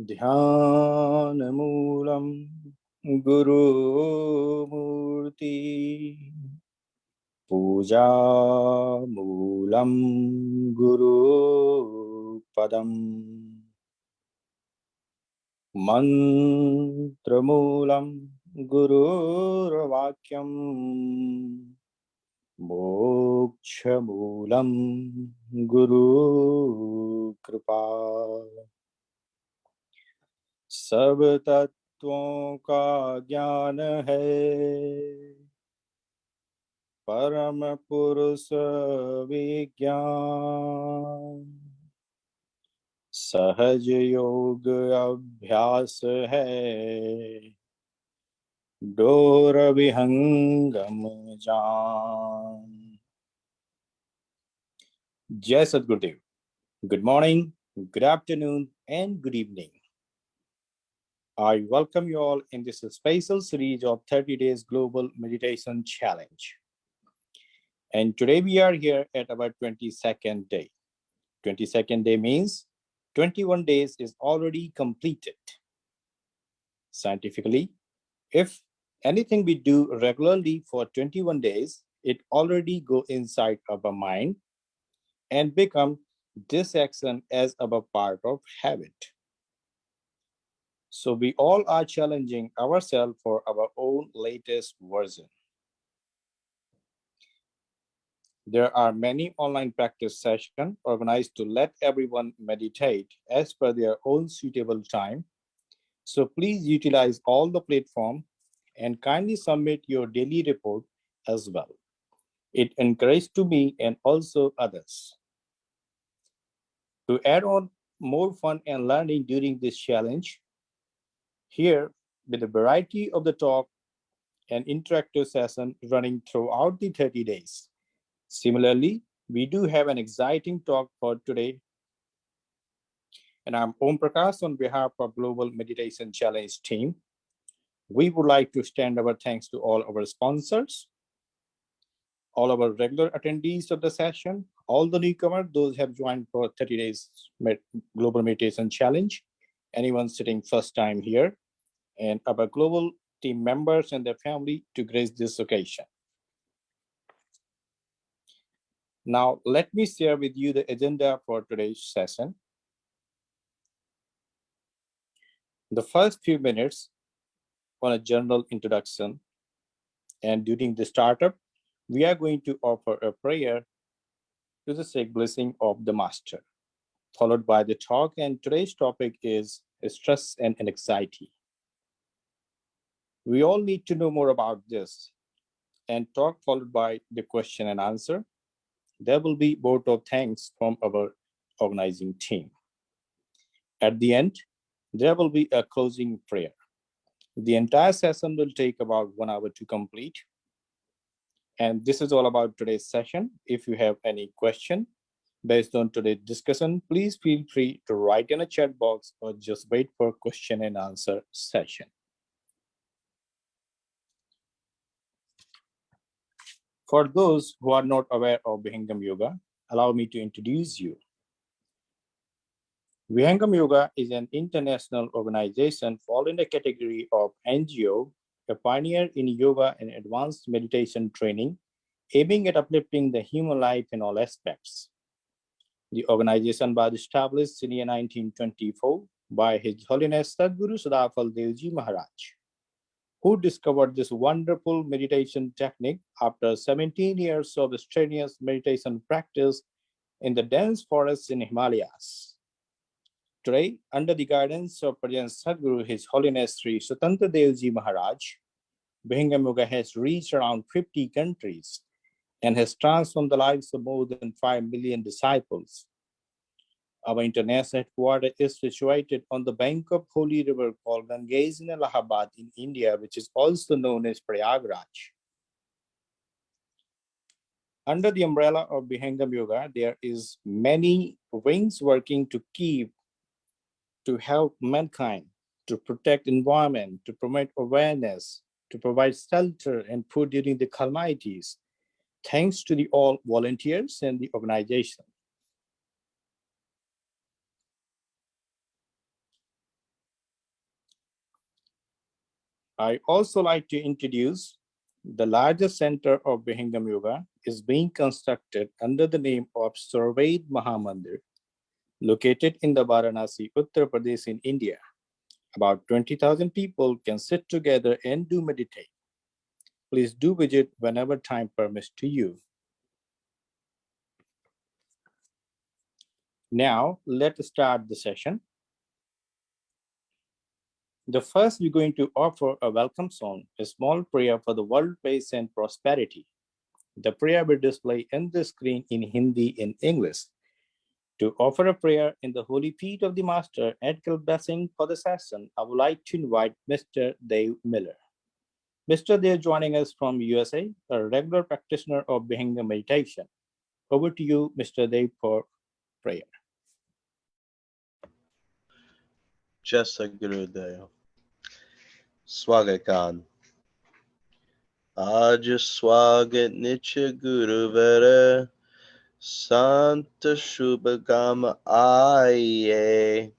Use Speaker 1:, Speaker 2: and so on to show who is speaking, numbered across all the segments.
Speaker 1: Dhyanamoolam Gurumurti Pujamoolam Guru Padam Mantramulam Gururvakyam Mokshamulam Guru Kripa सब तत्वों का ज्ञान है परम पुरुष विज्ञान सहज योग अभ्यास है डोर विहंगम जान। जय सद्गुरुदेव। Good morning, good afternoon, and good evening. I welcome you all in this special series of 30 Days Global Meditation Challenge. And today we are here at our 22nd day. 22nd day means 21 days is already completed. Scientifically, if anything we do regularly for 21 days, it already go inside our mind and become this action as our part of habit. So we all are challenging ourselves for our own latest version. There are many online practice sessions organized to let everyone meditate as per their own suitable time. So please utilize all the platform and kindly submit your daily report as well. It encourages to me and also others. To add on more fun and learning during this challenge, here with a variety of the talk and interactive session running throughout the 30 days. Similarly, we do have an exciting talk for today. And I'm Om Prakash on behalf of Global Meditation Challenge team. We would like to extend our thanks to all our sponsors, all our regular attendees of the session, all the newcomers, those who have joined for 30 days Global Meditation Challenge, anyone sitting first time here, and our global team members and their family to grace this occasion. Now, let me share with you the agenda for today's session. The first few minutes on a general introduction, and during the startup, we are going to offer a prayer to the sacred blessing of the master, followed by the talk, and today's topic is stress and anxiety. We all need to know more about this, and talk followed by the question and answer. There will be vote of thanks from our organizing team. At the end, there will be a closing prayer. The entire session will take about 1 hour to complete. And this is all about today's session. If you have any question based on today's discussion, please feel free to write in a chat box or just wait for question and answer session. For those who are not aware of Vihangam Yoga, allow me to introduce you. Vihangam Yoga is an international organization falling in the category of NGO, a pioneer in yoga and advanced meditation training, aiming at uplifting the human life in all aspects. The organization was established in the year 1924 by His Holiness Sadguru Sadafal Devji Maharaj, who discovered this wonderful meditation technique after 17 years of strenuous meditation practice in the dense forests in Himalayas. Today, under the guidance of Prajan Sadguru, His Holiness Sri Swatantra Devji Maharaj, Vihangam Yoga has reached around 50 countries and has transformed the lives of more than 5 million disciples. Our international headquarters is situated on the bank of holy river called Ganges in Allahabad in India, which is also known as Prayagraj. Under the umbrella of Vihangam Yoga, there is many wings working to help mankind, to protect environment, to promote awareness, to provide shelter and food during the calamities, thanks to the all volunteers and the organization. I also like to introduce the largest center of Vihingam Yoga is being constructed under the name of Sarved Mahamandir, located in the Varanasi, Uttar Pradesh in India. About 20,000 people can sit together and do meditate. Please do visit whenever time permits to you. Now, let's start the session. The first, we're going to offer a welcome song, a small prayer for the world peace and prosperity. The prayer will display on the screen in Hindi and English. To offer a prayer in the holy feet of the Master, ethical blessing for the session, I would like to invite Mr. Dave Miller. Mr. Dave joining us from USA, a regular practitioner of Vihingam meditation. Over to you, Mr. Dave, for prayer.
Speaker 2: Jasa Gurudev. Swagakan. Aja Swagat Nitya Guruvara Santa Shubhagama Aye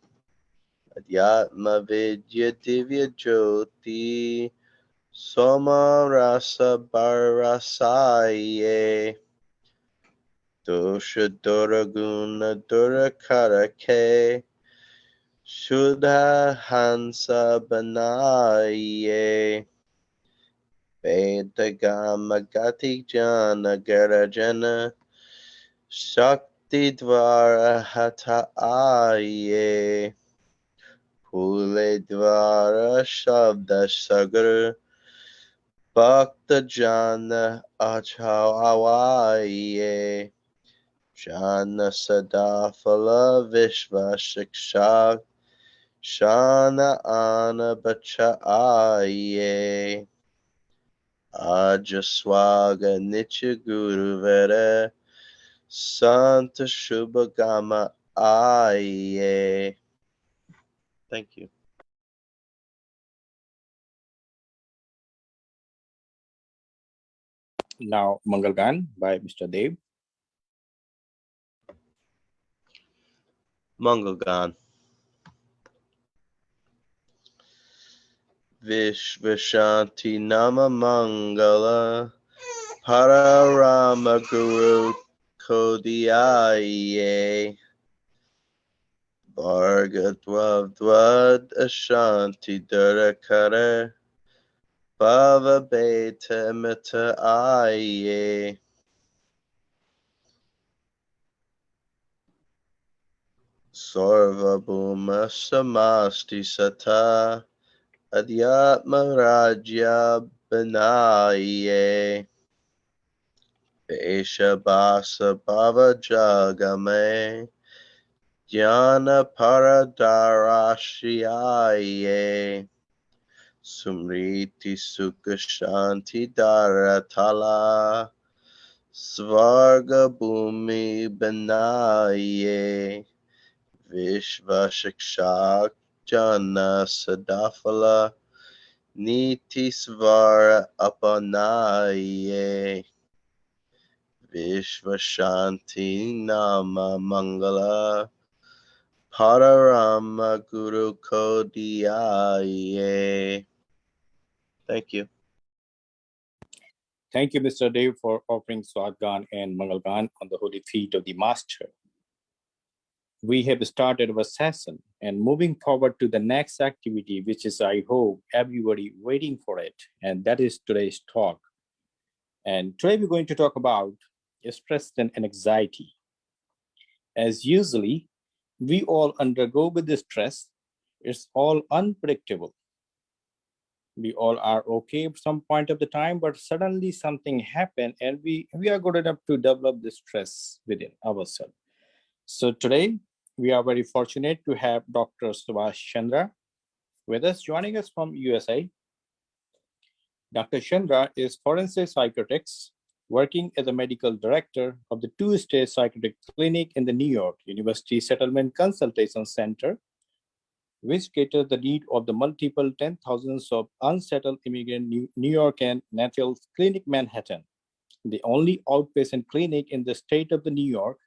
Speaker 2: Adhyatma Vidya Divya Jyoti Soma Rasa Barasaye Dosha Dora Guna Dura Karake Shuddha Hansa Banaye Vedagama Gati Jana Garajana Shakti Dvara Hata Aye Pule Dvara Shabda Sagar Bhakta Jana Achawaye Jana Sadafala Vishva Shiksha Shana Ana Bacha Aye Ajaswaga Nitya Guru Vere Santa Shubhagama Aye. Thank you.
Speaker 1: Now, Mangalgan by Mr. Dave.
Speaker 2: Mangalgan. Vishvashanti Nama Mangala Pararama Guru Kodiaye Bhargadwad Ashanti Durakare Bhava Beta Mita Aye Sarva Bhuma Samasti Sata Adhyatma Rajya Banaye Vesha Basa Bhava Jagame Jnana Paradarashiyaye Sumriti Sukha Shanti Dharatala Svarga Bhumi Banaye Vishva Shikshak Jana Sadafala Niti Svara Apanaye Vishva Shanti Nama Mangala Pararama Guru Kodiaye. Thank you.
Speaker 1: Thank you, Mr. Dave, for offering Swadgan and Mangalgan on the holy feet of the Master. We have started our session and moving forward to the next activity, which is, I hope, everybody waiting for it, and that is today's talk. And today we're going to talk about stress and anxiety. As usually, we all undergo with the stress. It's all unpredictable. We all are okay at some point of the time, but suddenly something happened and we are good enough to develop the stress within ourselves. So today, we are very fortunate to have Dr. Subhash Chandra with us, joining us from USA. Dr. Chandra is forensic psychiatrist working as a medical director of the two-stage psychiatric clinic in the New York University Settlement Consultation Center, which caters the need of the multiple 10,000s of unsettled immigrant New York and Natchez Clinic, Manhattan, the only outpatient clinic in the state of the New York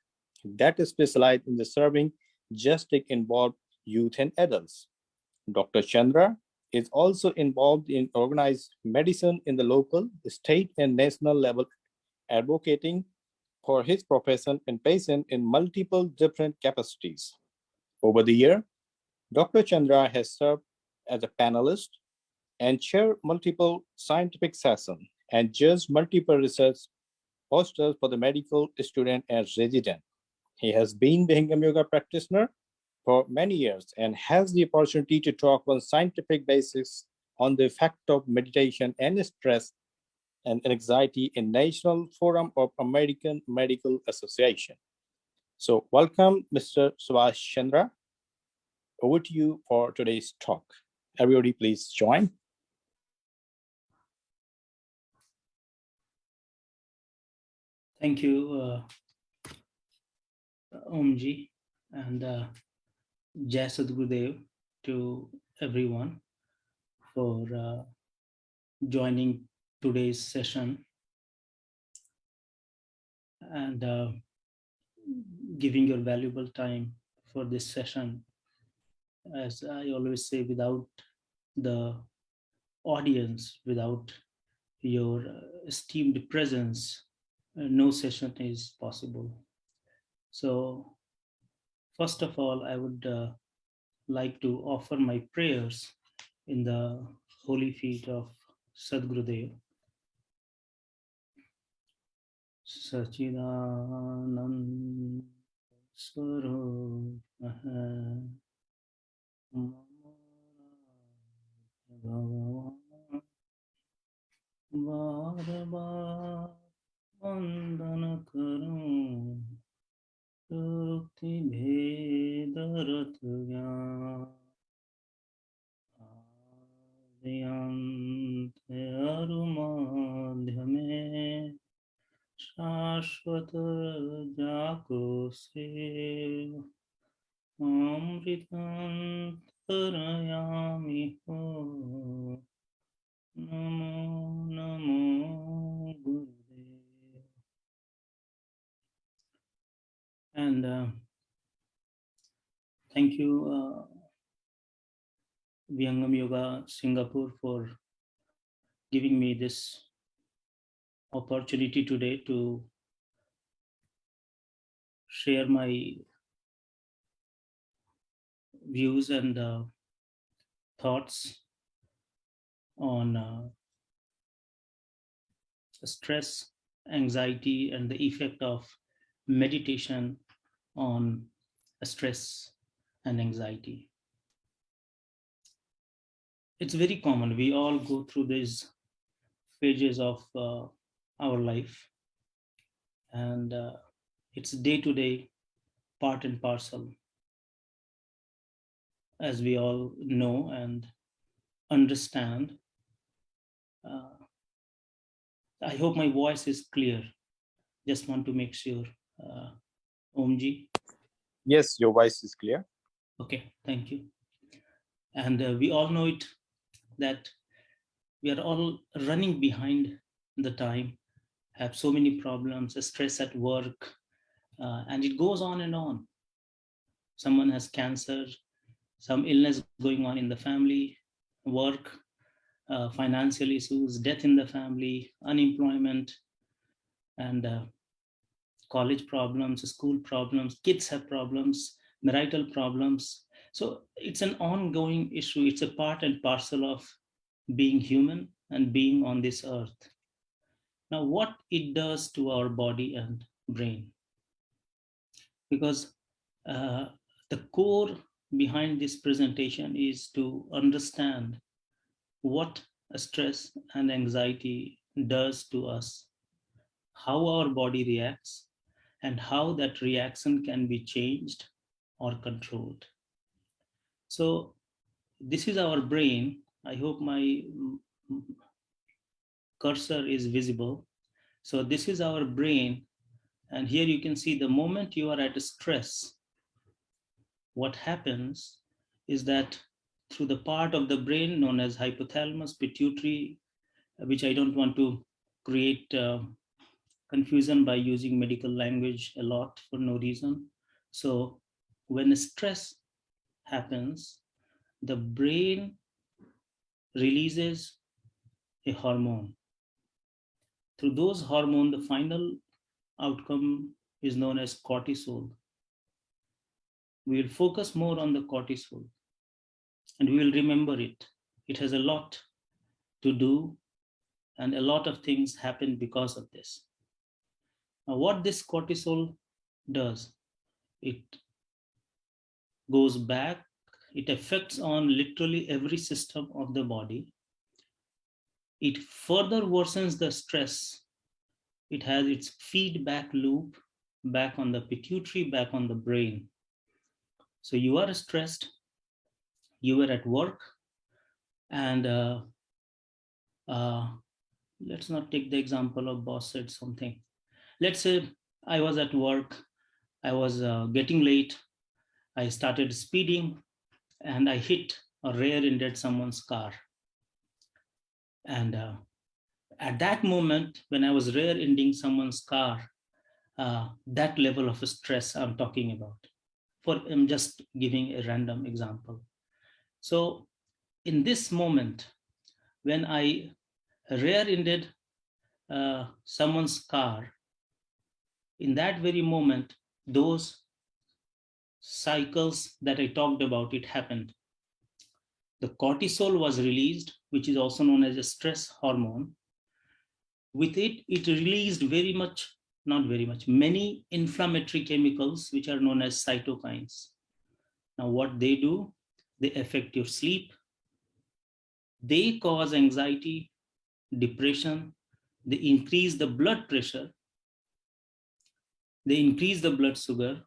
Speaker 1: that is specialized in the serving justice-involved youth and adults. Dr. Chandra is also involved in organized medicine in the local, state, and national level, advocating for his profession and patient in multiple different capacities. Over the year, Dr. Chandra has served as a panelist and chaired multiple scientific sessions and judged multiple research posters for the medical student and resident. He has been the Hingam Yoga practitioner for many years and has the opportunity to talk on scientific basis on the effect of meditation and stress and anxiety in National Forum of American Medical Association. So welcome, Mr. Subhash Chandra. Over to you for today's talk. Everybody please join.
Speaker 3: Thank you, Omji, and Jai Sadgurudev to everyone for joining today's session and giving your valuable time for this session. As I always say, without the audience, without your esteemed presence, no session is possible. So, first of all, I would like to offer my prayers in the holy feet of Sadgurudev. Sachidanand Swarup Bhagavan Bar bar Vandan karum Shakti Bhedarat Gyan Adhyant Arumadhya mein शाश्वत जाको से अमृतंतरयामि हो नमो नमो गुरुदेव. And thank you, Vyangam Yoga Singapore, for giving me this opportunity today to share my views and thoughts on stress, anxiety, and the effect of meditation on stress and anxiety. It's very common. We all go through these phases of our life, and it's day to day, part and parcel, as we all know and understand. I hope my voice is clear. Just want to make sure. Omji?
Speaker 1: Yes, your voice is clear.
Speaker 3: Okay, thank you. And we all know it, that we are all running behind the time, have so many problems, stress at work, and it goes on and on. Someone has cancer, some illness going on in the family, work, financial issues, death in the family, unemployment, and college problems, school problems, kids have problems, marital problems. So it's an ongoing issue. It's a part and parcel of being human and being on this earth. Now, what it does to our body and brain? Because the core behind this presentation is to understand what stress and anxiety does to us, how our body reacts, and how that reaction can be changed or controlled. So this is our brain. I hope my cursor is visible. So this is our brain. And here you can see the moment you are at stress, what happens is that through the part of the brain known as hypothalamus, pituitary, which I don't want to create confusion by using medical language a lot for no reason. So when stress happens, the brain releases a hormone. Through those hormones, the final outcome is known as cortisol. We will focus more on the cortisol and we will remember it. It has a lot to do and a lot of things happen because of this. Now, what this cortisol does, it goes back, it affects on literally every system of the body. It further worsens the stress. It has its feedback loop back on the pituitary, back on the brain. So you are stressed, you were at work, and let's not take the example of boss said something. Let's say I was at work, I was getting late, I started speeding, and I hit or rear-ended someone's car. And at that moment, when I was rear-ending someone's car, that level of stress I'm talking about. I'm just giving a random example. So in this moment, when I rear-ended someone's car, in that very moment, those cycles that I talked about, it happened. The cortisol was released, which is also known as a stress hormone. With it, it released many inflammatory chemicals, which are known as cytokines. Now, what they do, they affect your sleep. They cause anxiety, depression. They increase the blood pressure. They increase the blood sugar.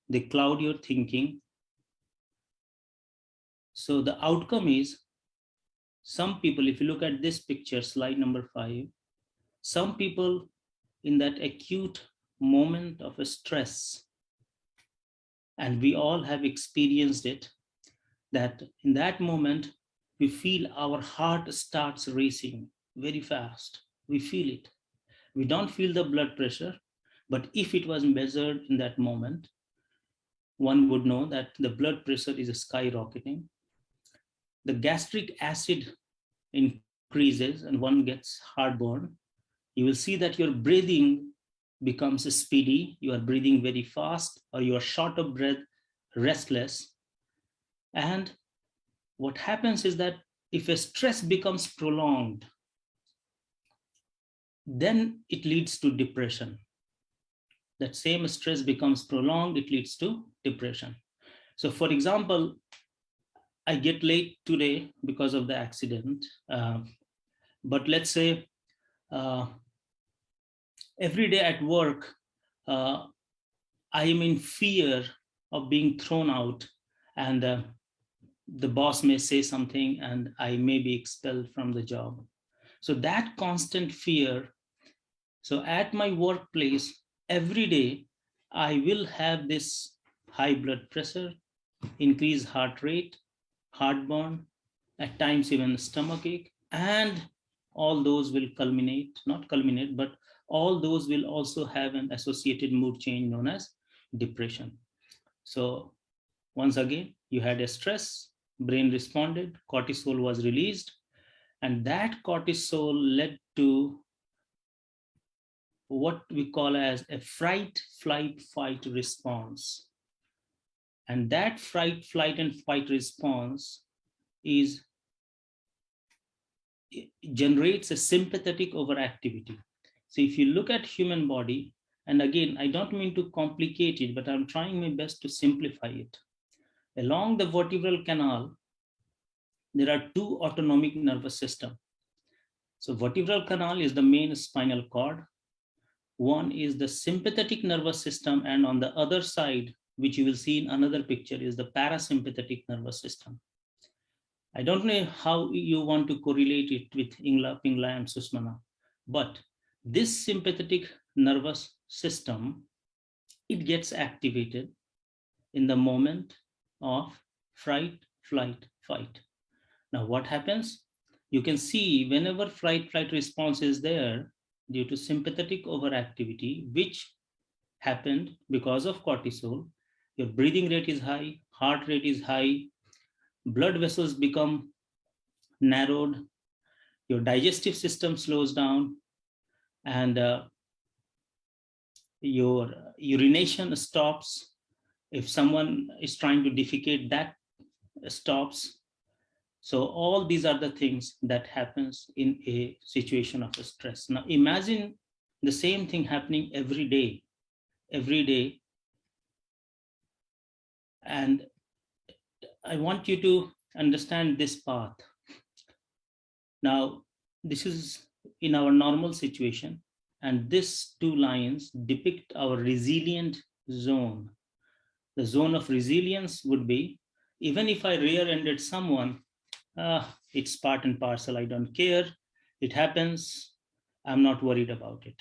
Speaker 3: They cloud your thinking. So the outcome is, some people, if you look at this picture, slide number 5, some people in that acute moment of a stress, and we all have experienced it, that in that moment, we feel our heart starts racing very fast. We feel it. We don't feel the blood pressure, but if it was measured in that moment, one would know that the blood pressure is skyrocketing. The gastric acid increases and one gets heartburn. You will see that your breathing becomes speedy. You are breathing very fast, or you are short of breath, restless. And what happens is that if a stress becomes prolonged, then it leads to depression. That same stress becomes prolonged, it leads to depression. So for example, I get late today because of the accident. But let's say every day at work, I am in fear of being thrown out, and the boss may say something and I may be expelled from the job. So that constant fear. So at my workplace, every day, I will have this high blood pressure, increased heart rate, heartburn, at times even stomachache, and all those will but all those will also have an associated mood change known as depression. So once again, you had a stress, brain responded, cortisol was released, and that cortisol led to what we call as a fright, flight, fight response. And that fright, flight, and fight response generates a sympathetic overactivity. So if you look at human body, and again, I don't mean to complicate it, but I'm trying my best to simplify it. Along the vertebral canal, there are two autonomic nervous systems. So vertebral canal is the main spinal cord. One is the sympathetic nervous system, and on the other side, which you will see in another picture, is the parasympathetic nervous system. I don't know how you want to correlate it with Ingla, Pingla, and Susmana, but this sympathetic nervous system, it gets activated in the moment of fright, flight, fight. Now, what happens? You can see whenever flight, flight response is there due to sympathetic overactivity, which happened because of cortisol, your breathing rate is high, heart rate is high, blood vessels become narrowed, your digestive system slows down, and your urination stops. If someone is trying to defecate, that stops. So all these are the things that happens in a situation of stress. Now imagine the same thing happening every day. And I want you to understand this path. Now, this is in our normal situation, and these two lines depict our resilient zone. The zone of resilience would be, even if I rear-ended someone, it's part and parcel, I don't care, it happens, I'm not worried about it.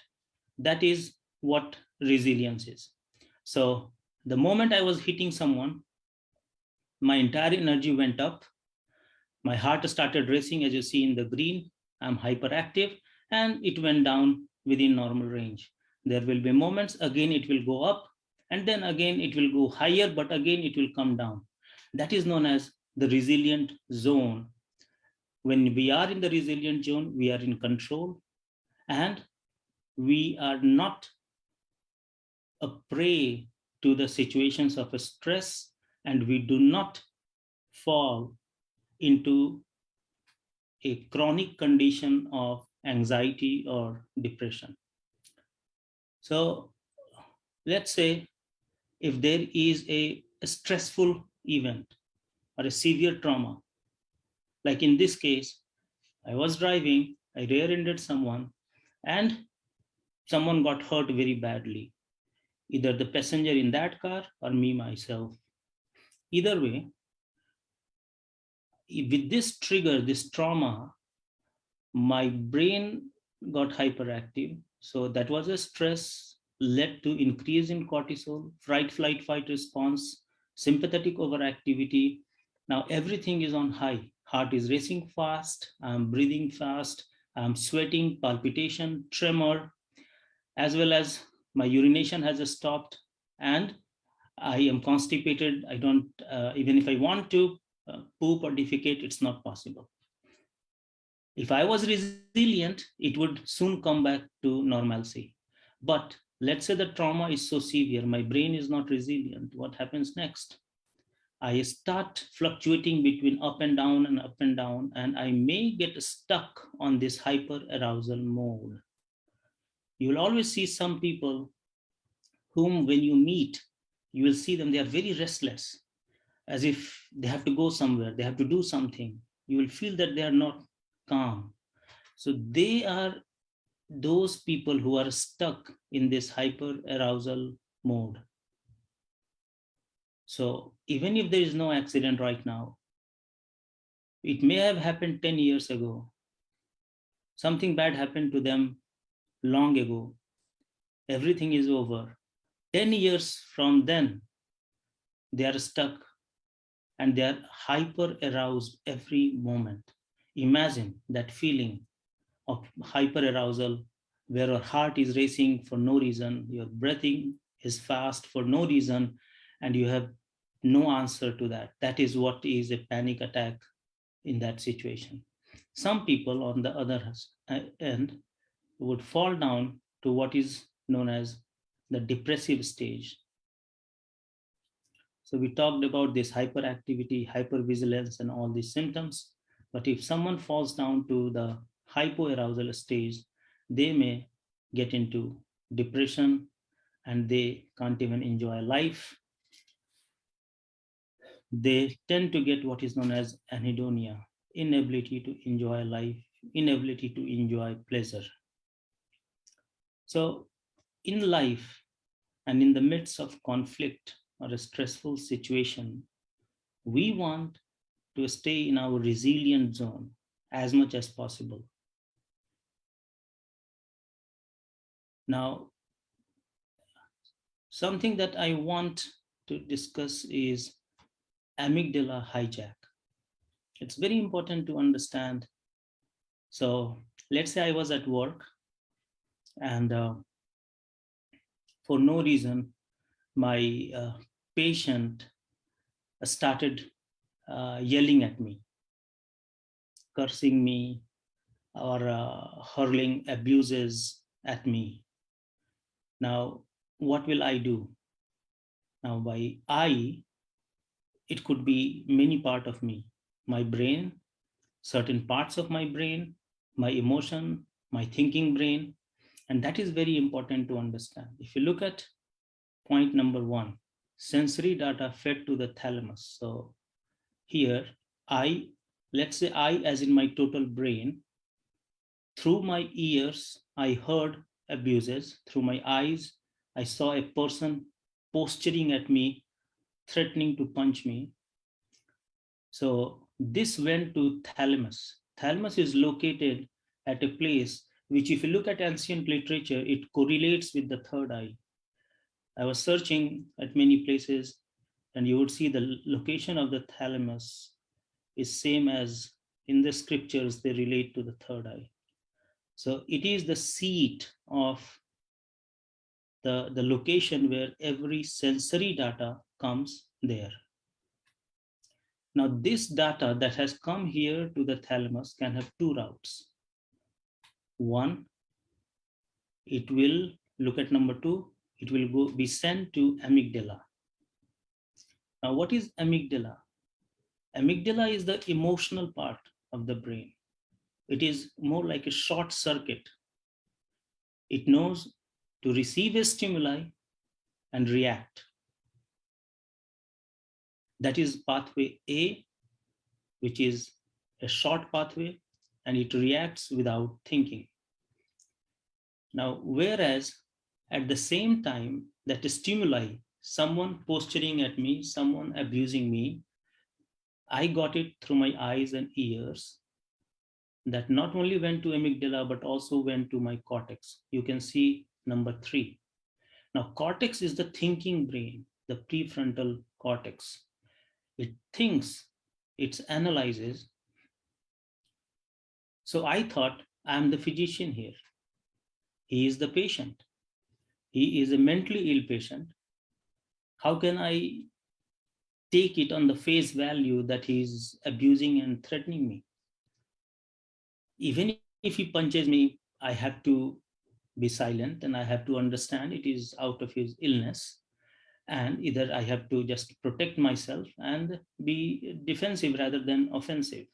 Speaker 3: That is what resilience is. So the moment I was hitting someone, my entire energy went up, my heart started racing, as you see in the green, I'm hyperactive, and it went down within normal range. There will be moments, again it will go up, and then again it will go higher, but again it will come down. That is known as the resilient zone. When we are in the resilient zone, we are in control, and we are not a prey to the situations of stress, and we do not fall into a chronic condition of anxiety or depression. So let's say if there is a stressful event or a severe trauma, like in this case, I was driving, I rear-ended someone, and someone got hurt very badly, either the passenger in that car or me myself. Either way, with this trigger, this trauma, my brain got hyperactive. So that was a stress, led to increase in cortisol, fight, flight, fight response, sympathetic overactivity. Now everything is on high. Heart is racing fast, I'm breathing fast, I'm sweating, palpitation, tremor, as well as my urination has stopped, and I am constipated. I don't, even if I want to poop or defecate, it's not possible. If I was resilient, it would soon come back to normalcy. But let's say the trauma is so severe, my brain is not resilient. What happens next? I start fluctuating between up and down and up and down, and I may get stuck on this hyper arousal mode. You will always see some people whom, when you meet, you will see them, they are very restless, as if they have to go somewhere, they have to do something. You will feel that they are not calm. So they are those people who are stuck in this hyper arousal mode. So even if there is no accident right now, it may have happened 10 years ago. Something bad happened to them long ago. Everything is over. 10 years from then, they are stuck and they are hyper aroused every moment. Imagine that feeling of hyper arousal where your heart is racing for no reason, your breathing is fast for no reason, and you have no answer to that. That is what is a panic attack in that situation. Some people, on the other end, would fall down to what is known as the depressive stage. So we talked about this hyperactivity, hypervigilance, and all these symptoms. But if someone falls down to the hypoarousal stage, they may get into depression and they can't even enjoy life. They tend to get what is known as anhedonia, inability to enjoy life, inability to enjoy pleasure. So in life and in the midst of conflict or a stressful situation, we want to stay in our resilient zone as much as possible. Now, something that I want to discuss is amygdala hijack. It's very important to understand. So let's say I was at work and for no reason, my patient started yelling at me, cursing me or hurling abuses at me. Now, what will I do? Now, by I, it could be many part of me, my brain, certain parts of my brain, my emotion, my thinking brain, and that is very important to understand. If you look at point number 1, sensory data fed to the thalamus. So here, I, let's say I as in my total brain, through my ears, I heard abuses. Through my eyes, I saw a person posturing at me, threatening to punch me. So this went to thalamus. Thalamus is located at a place which, if you look at ancient literature, it correlates with the third eye. I was searching at many places, and you would see the location of the thalamus is same as in the scriptures, they relate to the third eye. So it is the seat of the location where every sensory data comes there. Now, this data that has come here to the thalamus can have 2 routes. One, it will look at number 2, it will be sent to amygdala. Now, what is amygdala? Amygdala is the emotional part of the brain. It is more like a short circuit. It knows to receive a stimuli and react. That is pathway A, which is a short pathway, and it reacts without thinking. Now, whereas at the same time that the stimuli, someone posturing at me, someone abusing me, I got it through my eyes and ears. That not only went to amygdala, but also went to my cortex. You can see number 3. Now, cortex is the thinking brain, the prefrontal cortex. It thinks, it analyzes. So I thought, I'm the physician here. He is the patient. He is a mentally ill patient. How can I take it on the face value that he's abusing and threatening me? Even if he punches me, I have to be silent and I have to understand it is out of his illness. And either I have to just protect myself and be defensive rather than offensive.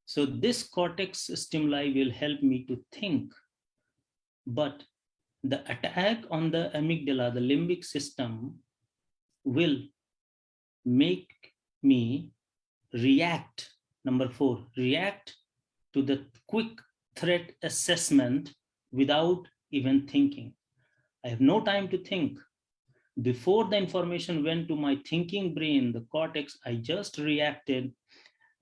Speaker 3: So this cortex stimuli will help me to think. But the attack on the amygdala, the limbic system, will make me react. Number 4, react to the quick threat assessment without even thinking. I have no time to think. Before the information went to my thinking brain, the cortex, I just reacted,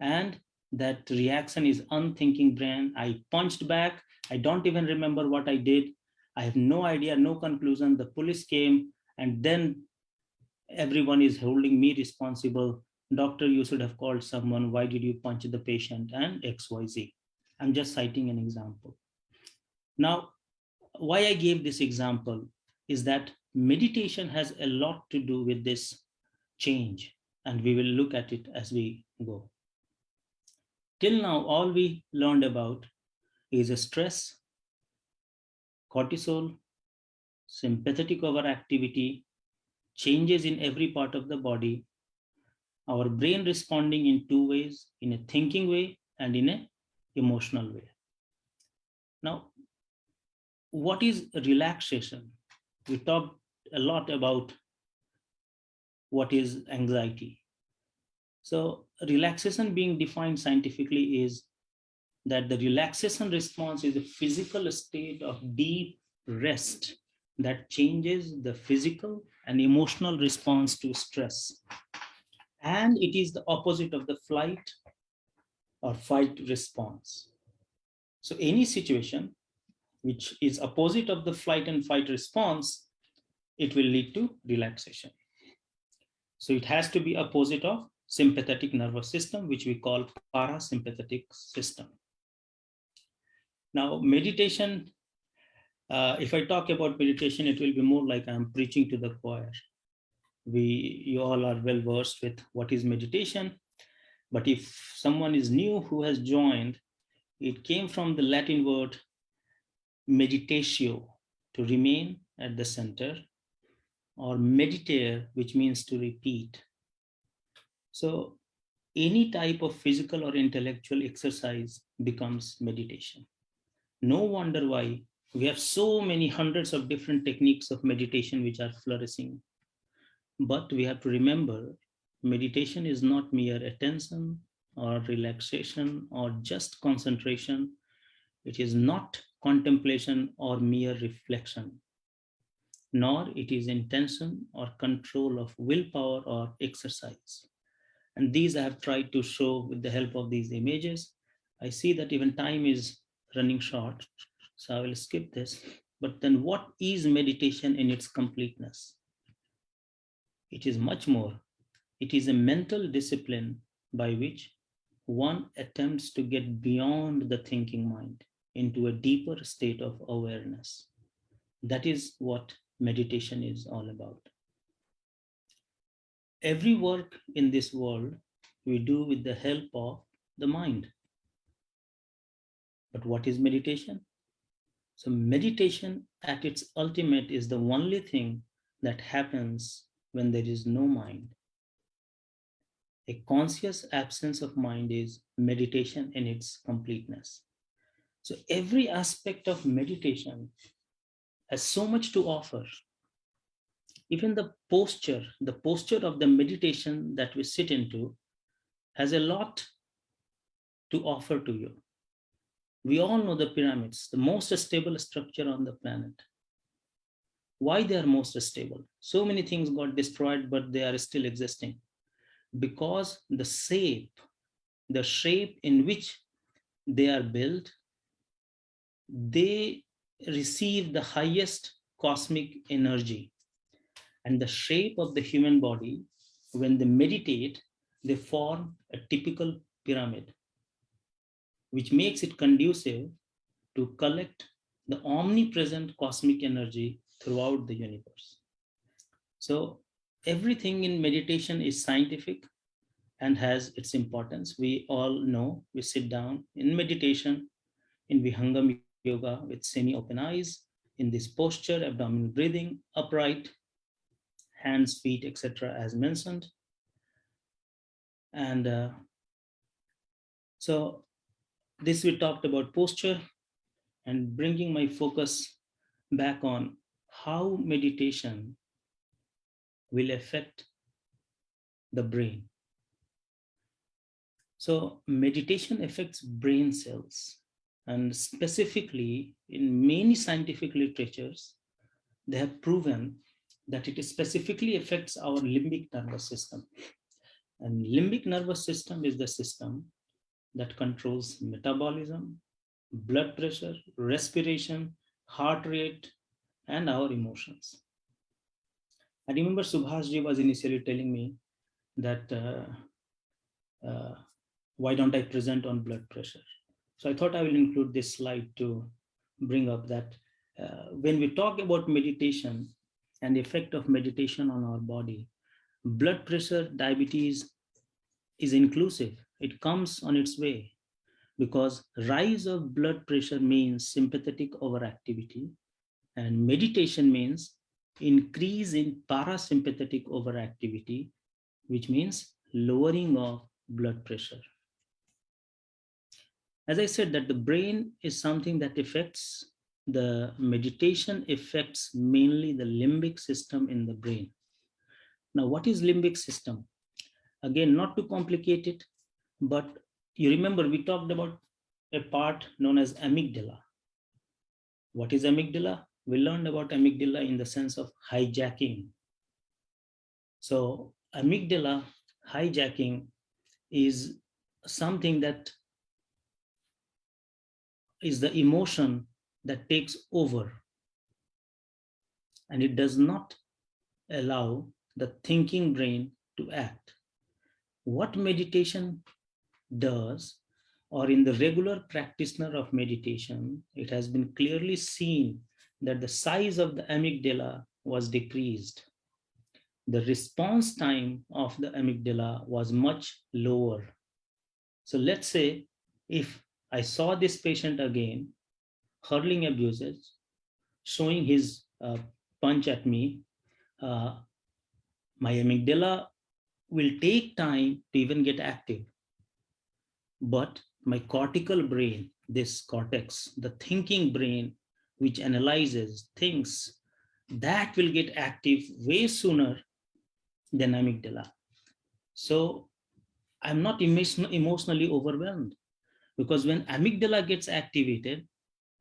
Speaker 3: and that reaction is unthinking brain. I punched back. I don't even remember what I did. I have no idea, no conclusion. The police came, and then everyone is holding me responsible. Doctor, you should have called someone. Why did you punch the patient? And XYZ. I'm just citing an example. Now, why I gave this example is that meditation has a lot to do with this change, and we will look at it as we go. Till now, all we learned about is a stress, cortisol, sympathetic overactivity, changes in every part of the body, our brain responding in 2 ways, in a thinking way and in an emotional way. Now, what is relaxation? We talked a lot about what is anxiety. So relaxation being defined scientifically is that the relaxation response is a physical state of deep rest that changes the physical and emotional response to stress. And it is the opposite of the flight or fight response. So any situation which is opposite of the flight and fight response, it will lead to relaxation. So it has to be opposite of sympathetic nervous system, which we call parasympathetic system. Now, meditation, if I talk about meditation, it will be more like I'm preaching to the choir. You all are well versed with what is meditation. But if someone is new who has joined, It came from the Latin word meditatio, to remain at the center, or meditare, which means to repeat. So any type of physical or intellectual exercise becomes meditation. No wonder why we have so many hundreds of different techniques of meditation which are flourishing. But we have to remember, meditation is not mere attention or relaxation or just concentration. It is not contemplation or mere reflection, nor it is intention or control of willpower or exercise. And these I have tried to show with the help of these images. I see that even time is running short, so I will skip this. But then what is meditation in its completeness? It is much more. It is a mental discipline by which one attempts to get beyond the thinking mind into a deeper state of awareness. That is what meditation is all about. Every work in this world we do with the help of the mind. But what is meditation? So meditation at its ultimate is the only thing that happens when there is no mind. A conscious absence of mind is meditation in its completeness. So every aspect of meditation has so much to offer. Even the posture of the meditation that we sit into has a lot to offer to you. We all know the pyramids, the most stable structure on the planet. Why they are most stable? So many things got destroyed, but they are still existing. Because the shape in which they are built, they receive the highest cosmic energy. And the shape of the human body, when they meditate, they form a typical pyramid, which makes it conducive to collect the omnipresent cosmic energy throughout the universe. So everything in meditation is scientific and has its importance. We all know we sit down in meditation, in Vihangam yoga with semi-open eyes, in this posture, abdominal breathing, upright, hands, feet, etc., as mentioned. And so this we talked about posture, and bringing my focus back on how meditation will affect the brain. So meditation affects brain cells, and specifically in many scientific literatures, they have proven that it specifically affects our limbic nervous system. And limbic nervous system is the system that controls metabolism, blood pressure, respiration, heart rate, and our emotions. I remember Subhash ji was initially telling me that why don't I present on blood pressure? So I thought I will include this slide to bring up that when we talk about meditation and the effect of meditation on our body, blood pressure, diabetes is inclusive. It comes on its way, because rise of blood pressure means sympathetic overactivity, and meditation means increase in parasympathetic overactivity, which means lowering of blood pressure. As I said, that the brain is something that affects, the meditation affects mainly the limbic system in the brain. Now, what is limbic system? Again, not too complicated, but you remember we talked about a part known as amygdala. What is amygdala? We learned about amygdala in the sense of hijacking. So amygdala hijacking is something that is the emotion that takes over, and it does not allow the thinking brain to act. What meditation does, or in the regular practitioner of meditation, it has been clearly seen that the size of the amygdala was decreased. The response time of the amygdala was much lower. So let's say if I saw this patient again, hurling abuses, showing his punch at me. Uh, my amygdala will take time to even get active. But my cortical brain, this cortex, the thinking brain, which analyzes, thinks, that will get active way sooner than amygdala. So I'm not emotionally overwhelmed, because when amygdala gets activated,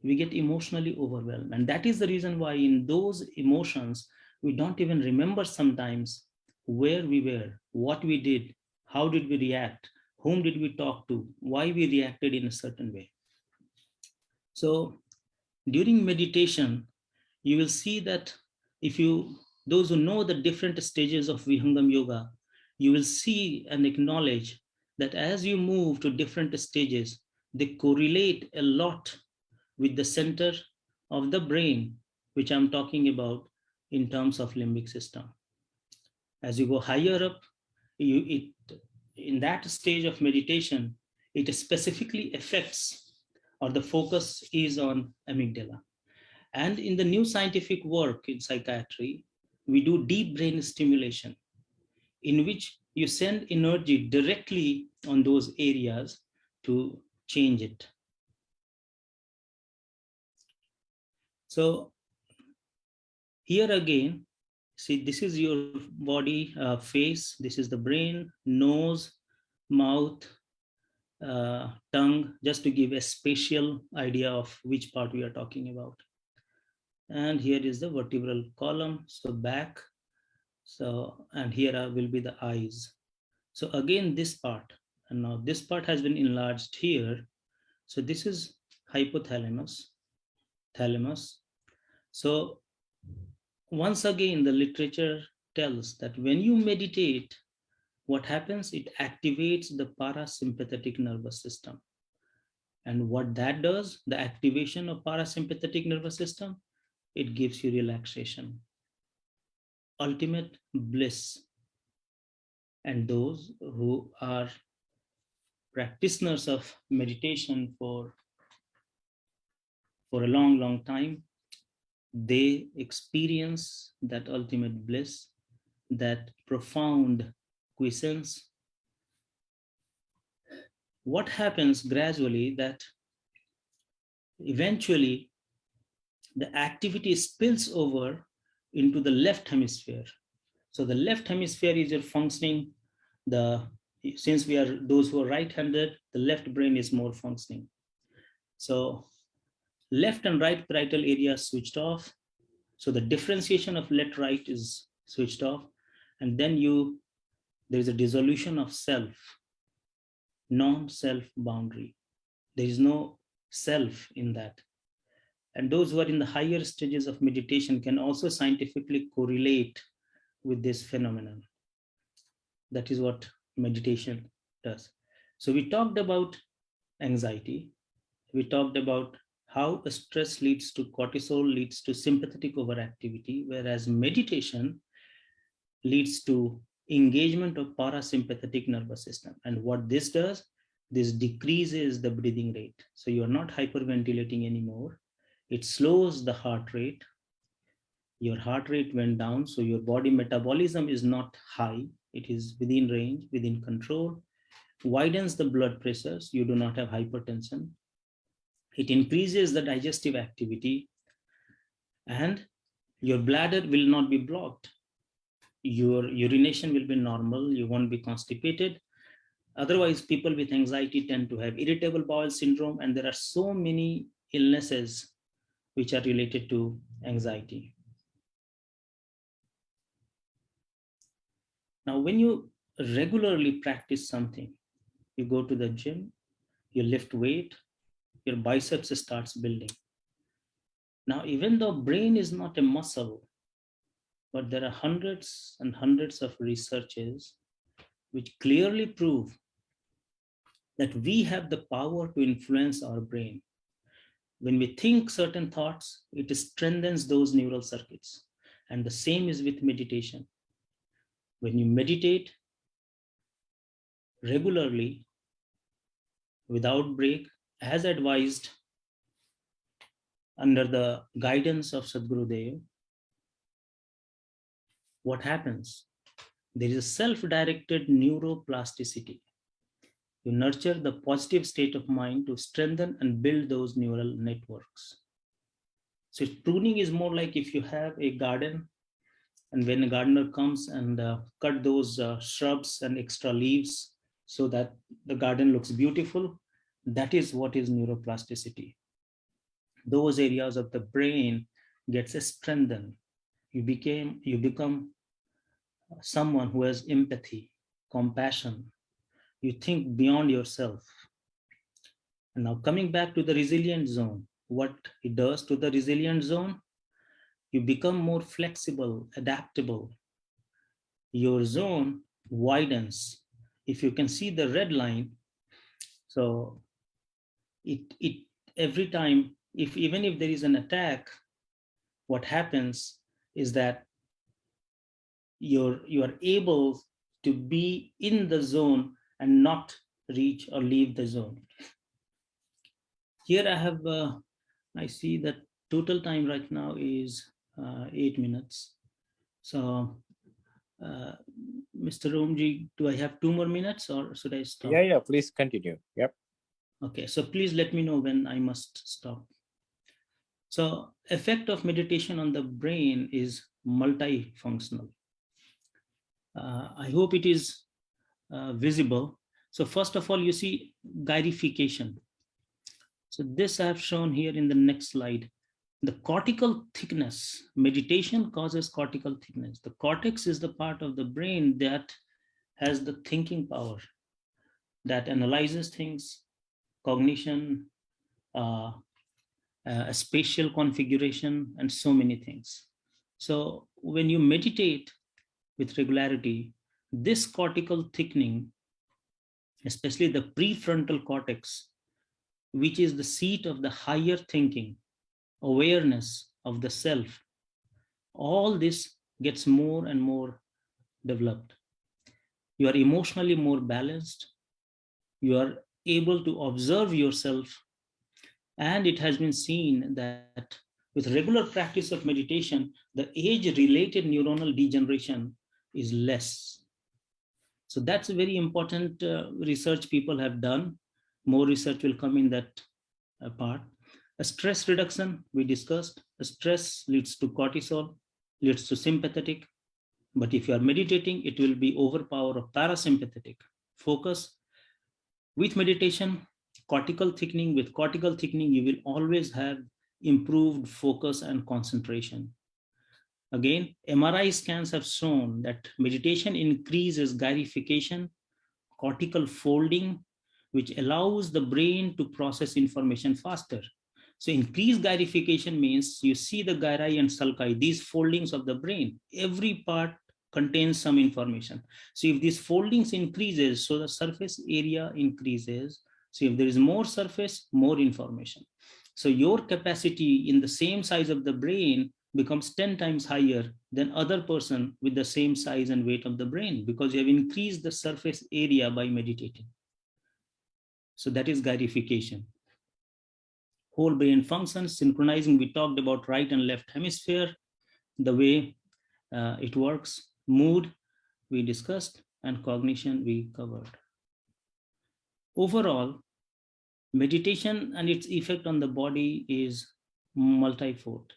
Speaker 3: we get emotionally overwhelmed. And that is the reason why in those emotions, we don't even remember sometimes where we were, what we did, how did we react, whom did we talk to, why we reacted in a certain way. So during meditation, you will see that if you, those who know the different stages of Vihangam Yoga, you will see and acknowledge that as you move to different stages, they correlate a lot with the center of the brain, which I'm talking about in terms of limbic system. As you go higher up, in that stage of meditation, it specifically affects, or the focus is on amygdala. And in the new scientific work in psychiatry, we do deep brain stimulation, in which you send energy directly on those areas to change it. So here again, see, this is your body, face, this is the brain, nose, mouth, tongue, just to give a spatial idea of which part we are talking about. And here is the vertebral column, so back. So, and here will be the eyes. So again, this part, and now this part has been enlarged here. So this is hypothalamus, thalamus. So once again, the literature tells that when you meditate, what happens? It activates the parasympathetic nervous system. And what that does, the activation of parasympathetic nervous system, it gives you relaxation, ultimate bliss. And those who are practitioners of meditation for a long, long time, they experience that ultimate bliss, that profound quiescence. What happens gradually, that eventually the activity spills over into the left hemisphere. So the left hemisphere is your functioning, since we are those who are right-handed, the left brain is more functioning. So left and right parietal area switched off. So the differentiation of left right is switched off. And then there is a dissolution of self, non-self boundary. There is no self in that. And those who are in the higher stages of meditation can also scientifically correlate with this phenomenon. That is what meditation does. So we talked about anxiety. We talked about how stress leads to cortisol, leads to sympathetic overactivity, whereas meditation leads to engagement of parasympathetic nervous system. And what this does, this decreases the breathing rate. So you're not hyperventilating anymore. It slows the heart rate. Your heart rate went down, so your body metabolism is not high. It is within range, within control. Widens the blood pressures. You do not have hypertension. It increases the digestive activity, and your bladder will not be blocked. Your urination will be normal. You won't be constipated. Otherwise, people with anxiety tend to have irritable bowel syndrome, and there are so many illnesses which are related to anxiety. Now, when you regularly practice something, you go to the gym, you lift weight, your biceps starts building. Now, even though brain is not a muscle, but there are hundreds and hundreds of researches which clearly prove that we have the power to influence our brain. When we think certain thoughts, it strengthens those neural circuits. And the same is with meditation. When you meditate regularly, without break, as advised under the guidance of Sadhgurudev, what happens? There is a self-directed neuroplasticity. You nurture the positive state of mind to strengthen and build those neural networks. So pruning is more like if you have a garden, and when a gardener comes and cut those shrubs and extra leaves so that the garden looks beautiful, that is what is neuroplasticity. Those areas of the brain gets strengthened. You become someone who has empathy, compassion. You think beyond yourself. And now coming back to the resilient zone, what it does to the resilient zone, you become more flexible, adaptable. Your zone widens. If you can see the red line, so it every time, if even if there is an attack, what happens is that you are able to be in the zone and not reach or leave the zone. Here I have, I see that total time right now is 8 minutes. So, Mr. Romji, do I have 2 more minutes or should I stop?
Speaker 1: Yeah, please continue. Yep.
Speaker 3: Okay, so please let me know when I must stop. So, effect of meditation on the brain is multifunctional. I hope it is visible. So first of all, you see gyrification. So this I have shown here in the next slide. The cortical thickness, meditation causes cortical thickness. The cortex is the part of the brain that has the thinking power, that analyzes things, cognition, spatial configuration, and so many things. So when you meditate with regularity, this cortical thickening, especially the prefrontal cortex, which is the seat of the higher thinking, awareness of the self, all this gets more and more developed. You are emotionally more balanced. You are able to observe yourself. And it has been seen that with regular practice of meditation, the age-related neuronal degeneration is less. So that's a very important research people have done. More research will come in that part. A stress reduction, we discussed. A stress leads to cortisol, leads to sympathetic. But if you are meditating, it will be overpower of parasympathetic. Focus. With meditation, cortical thickening, with cortical thickening, you will always have improved focus and concentration. Again, MRI scans have shown that meditation increases gyrification, cortical folding, which allows the brain to process information faster. So increased gyrification means you see the gyri and sulci, these foldings of the brain. Every part contains some information. So if these foldings increases, so the surface area increases. So if there is more surface, more information. So your capacity in the same size of the brain becomes 10 times higher than other person with the same size and weight of the brain, because you have increased the surface area by meditating. So that is gyrification. Whole brain functions, synchronizing, we talked about right and left hemisphere, the way it works. Mood, we discussed, and cognition, we covered. Overall, meditation and its effect on the body is multifold.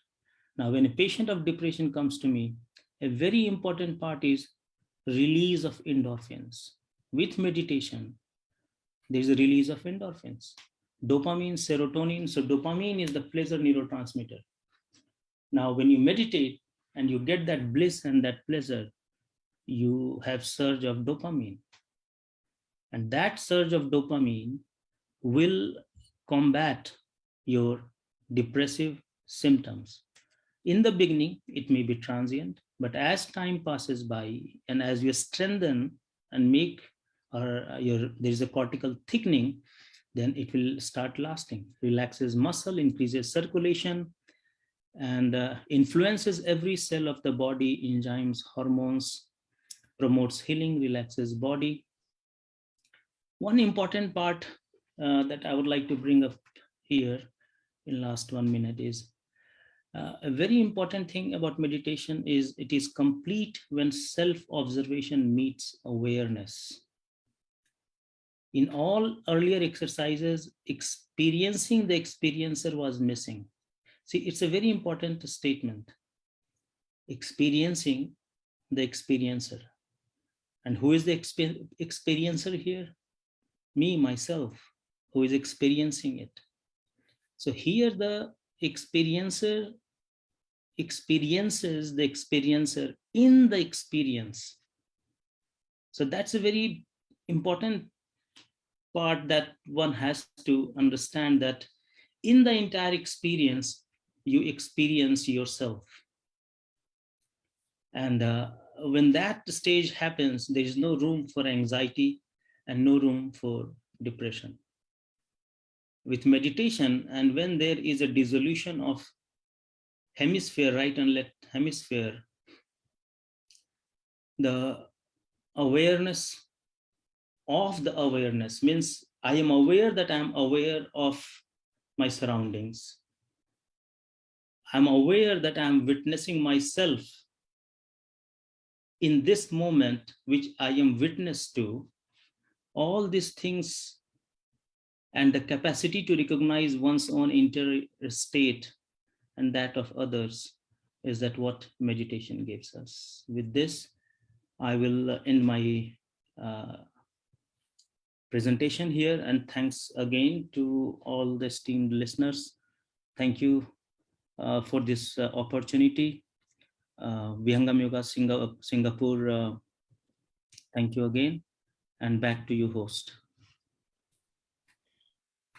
Speaker 3: Now, when a patient of depression comes to me, a very important part is release of endorphins. With meditation, there is a release of endorphins. Dopamine, serotonin. So dopamine is the pleasure neurotransmitter. Now, when you meditate and you get that bliss and that pleasure, you have surge of dopamine. And that surge of dopamine will combat your depressive symptoms. In the beginning, it may be transient, but as time passes by and as you strengthen and make there is a cortical thickening, then it will start lasting, relaxes muscle, increases circulation, and influences every cell of the body, enzymes, hormones, promotes healing, relaxes body. One important part that I would like to bring up here in last 1 minute is a very important thing about meditation is it is complete when self-observation meets awareness. In all earlier exercises, experiencing the experiencer was missing. See, it's a very important statement. Experiencing the experiencer. And who is the experiencer here? Me, myself, who is experiencing it. So here the experiencer experiences the experiencer in the experience. So that's a very important part that one has to understand, that in the entire experience, you experience yourself. And when that stage happens, there is no room for anxiety and no room for depression. With meditation, and when there is a dissolution of hemisphere, right and left hemisphere, the awareness of the awareness means I am aware that I am aware of my surroundings. I'm aware that I'm witnessing myself in this moment, which I am witness to. All these things and the capacity to recognize one's own inner state and that of others is that what meditation gives us. With this, I will end my presentation here, and thanks again to all the esteemed listeners. Thank you for this opportunity. Vihangam Yoga Singapore, thank you again, and back to you, host.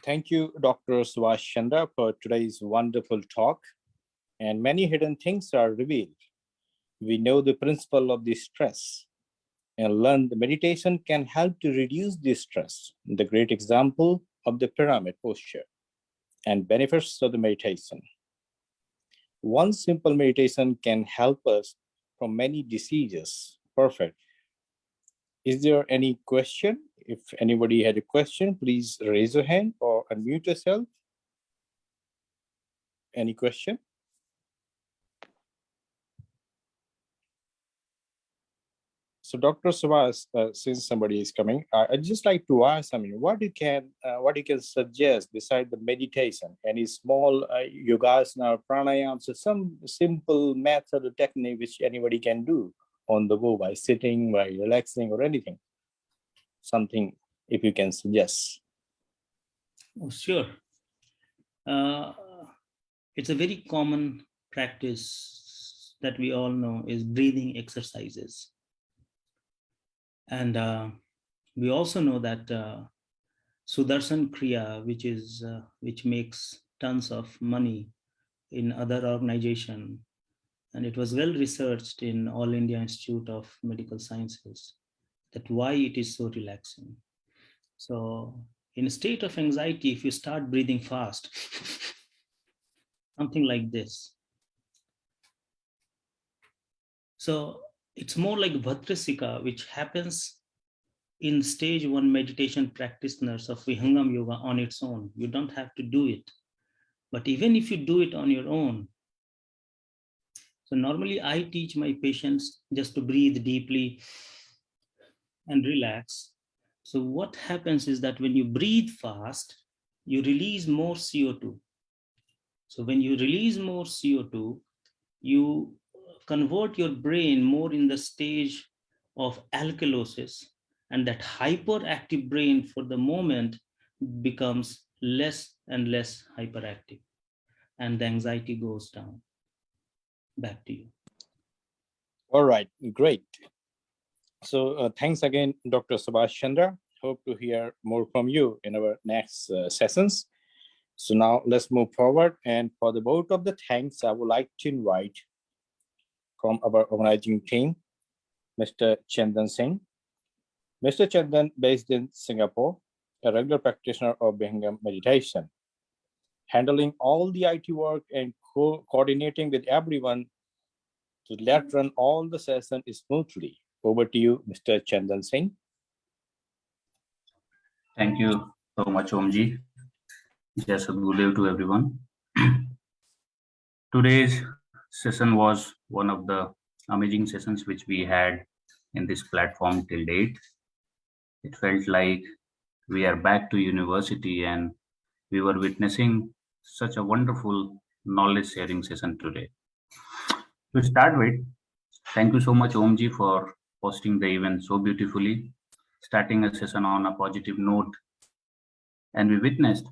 Speaker 1: Thank you, Dr. Subhash Chandra, for today's wonderful talk. And many hidden things are revealed. We know the principle of the stress and learn the meditation can help to reduce the stress. The great example of the pyramid posture and benefits of the meditation. One simple meditation can help us from many diseases. Perfect. Is there any question? If anybody had a question, please raise your hand or unmute yourself. Any question? So, Dr. Subhash, since somebody is coming, I'd just like to ask, what you can suggest beside the meditation? Any small yogasana or pranayams, or some simple method or technique which anybody can do on the go by sitting, by relaxing, or anything? Something, if you can suggest.
Speaker 3: Oh, sure. It's a very common practice that we all know is breathing exercises. And we also know that Sudarshan Kriya, which makes tons of money in other organization, and it was well researched in All India Institute of Medical Sciences, that why it is so relaxing. So in a state of anxiety, if you start breathing fast, something like this. So it's more like Bhadrasika, which happens in stage 1 meditation practitioners of Vihangam Yoga on its own. You don't have to do it. But even if you do it on your own, so normally I teach my patients just to breathe deeply and relax. So what happens is that when you breathe fast, you release more CO2. So when you release more CO2, you convert your brain more in the stage of alkalosis, and that hyperactive brain for the moment becomes less and less hyperactive, and the anxiety goes down. Back to you.
Speaker 1: All right, great. So thanks again, Dr. Subhash Chandra. Hope to hear more from you in our next sessions. So now let's move forward. And for the vote of the thanks, I would like to invite from our organizing team, Mr. Chandan Singh. Mr. Chandan, based in Singapore, a regular practitioner of Bihangam meditation, handling all the IT work and coordinating with everyone to let run all the session smoothly. Over to you, Mr. Chandan Singh.
Speaker 4: Thank you, so much, Omji. Yes, good day to everyone. Today's session was one of the amazing sessions which we had in this platform till date. It felt like we are back to university and we were witnessing such a wonderful knowledge sharing session today. To start with, thank you so much, Omji, for hosting the event so beautifully, starting a session on a positive note. And we witnessed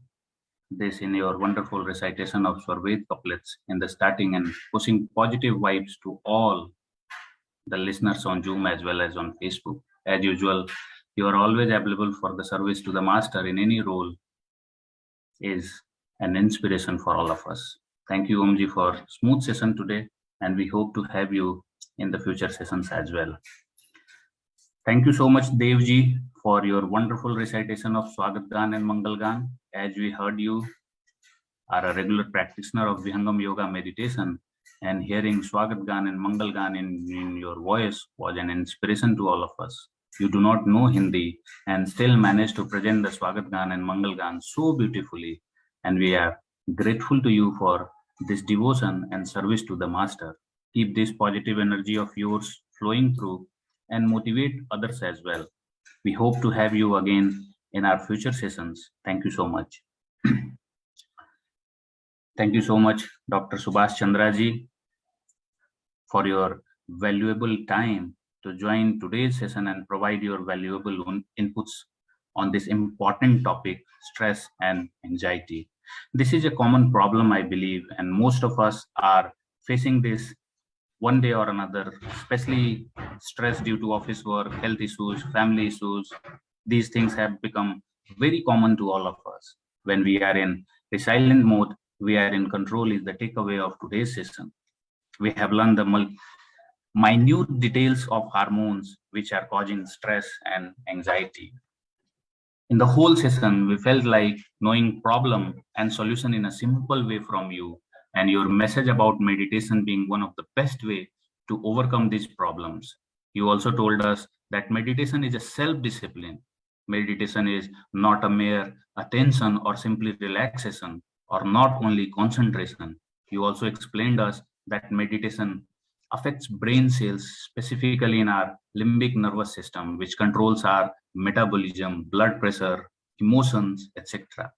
Speaker 4: this in your wonderful recitation of Swarved couplets in the starting and pushing positive vibes to all the listeners on Zoom as well as on Facebook. As usual, you are always available for the service to the master in any role is an inspiration for all of us. Thank you, Omji, for smooth session today, and we hope to have you in the future sessions as well. Thank you so much, Devji, for your wonderful recitation of Swagat Gan and Mangal Gan. As we heard, you are a regular practitioner of Vihangam Yoga meditation, and hearing Swagat Gan and Mangal Gan in your voice was an inspiration to all of us. You do not know Hindi and still manage to present the Swagat Gan and Mangal Gan so beautifully, and we are grateful to you for this devotion and service to the master. Keep this positive energy of yours flowing through and motivate others as well. We hope to have you again in our future sessions. Thank you so much. Thank you so much, Dr. Subhash Chandra ji, for your valuable time to join today's session and provide your valuable inputs on this important topic, stress and anxiety. This is a common problem, I believe, and most of us are facing this one day or another, especially stress due to office work, health issues, family issues. These things have become very common to all of us. When we are in the silent mode, we are in control is the takeaway of today's session. We have learned the minute details of hormones which are causing stress and anxiety. In the whole session, we felt like knowing problem and solution in a simple way from you, and your message about meditation being one of the best way to overcome these problems. You also told us that meditation is a self-discipline. Meditation is not a mere attention or simply relaxation or not only concentration. You also explained us that meditation affects brain cells, specifically in our limbic nervous system, which controls our metabolism, blood pressure, emotions, etc.